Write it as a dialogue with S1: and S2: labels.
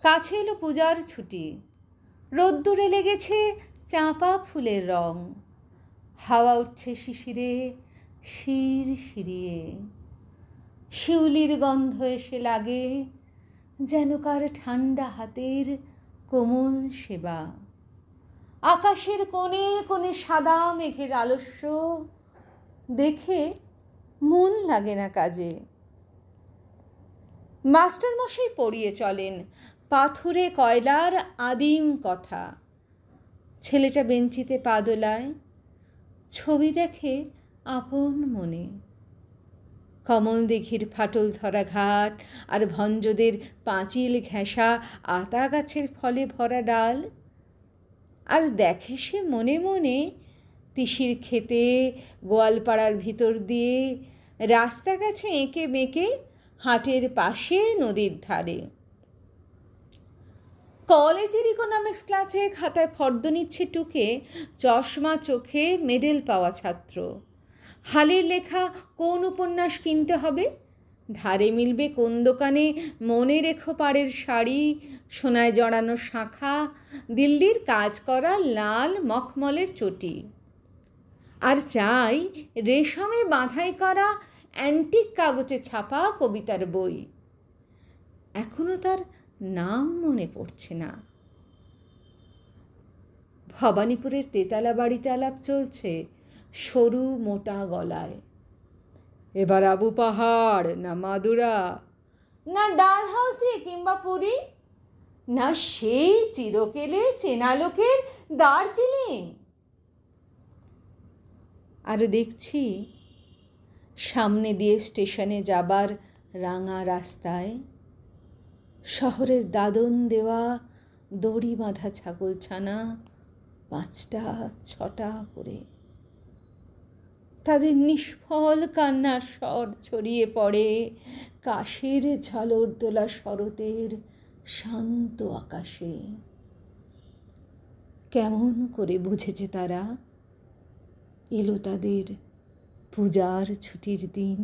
S1: কাছে এলো পূজার ছুটি, রোদ্দুরে লেগেছে চাঁপা ফুলের রং, হাওয়া উঠছে শিশিরে শির শিরিয়ে, শিউলির গন্ধ এসে লাগে যেন কার ঠান্ডা হাতের কোমল সেবা। আকাশের কোণে কোণে সাদা মেঘের আলস্য দেখে মন লাগে না কাজে। মাস্টারমশাই পড়িয়ে চলেন পাথুরে কয়লার আদিম কথা। ছেলেটা বেঞ্চিতে পা দোলায়, ছবি দেখে আপন মনে। কমল দিঘির ফাটল ধরা ঘাট আর ভঞ্জদের পাঁচিল ঘেঁষা আতা গাছের ফলে ভরা ডাল। আর দেখে সে মনে মনে তিসির খেতে গোয়ালপাড়ার ভিতর দিয়ে রাস্তা গেছে এঁকে বেঁকে হাটের পাশে নদীর ধারে। কলেজের ইকোনমিক্স ক্লাসে খাতায় ফর্দ নিচ্ছে টুকে চশমা চোখে মেডেল পাওয়া ছাত্র। হালের লেখা কোন উপন্যাস কিনতে হবে, ধারে মিলবে কোন দোকানে মনে রেখো পাড়ের শাড়ি, সোনায় জড়ানো শাঁখা, দিল্লির কাজ করা লাল মখমলের চটি। আর চাই রেশমে বাঁধাই করা অ্যান্টিক কাগজে ছাপা কবিতার বই। এখনো তার নাম মনে পড়ছে না। ভবানীপুরের তেতালা বাড়িতে আলাপ চলছে সরু মোটা গলায়। এবার আবু পাহাড় না মাদুরা, না ডালহাউসি কিংবা পুরী, না সেই চিরকেলে চেনা লোকের দার্জিলিং। আর দেখছি সামনে দিয়ে স্টেশনে যাবার রাঙা রাস্তায় শহরের দাদন দেওয়া দড়ি বাঁধা ছাগলছানা 5টা 6টা করে। তাদের নিষ্ফল কান্নার স্বর ছড়িয়ে পড়ে কাশের ঝালর তোলা শরতের শান্ত আকাশে। কেমন করে বুঝেছে তারা এলো তাদের পূজার ছুটির দিন।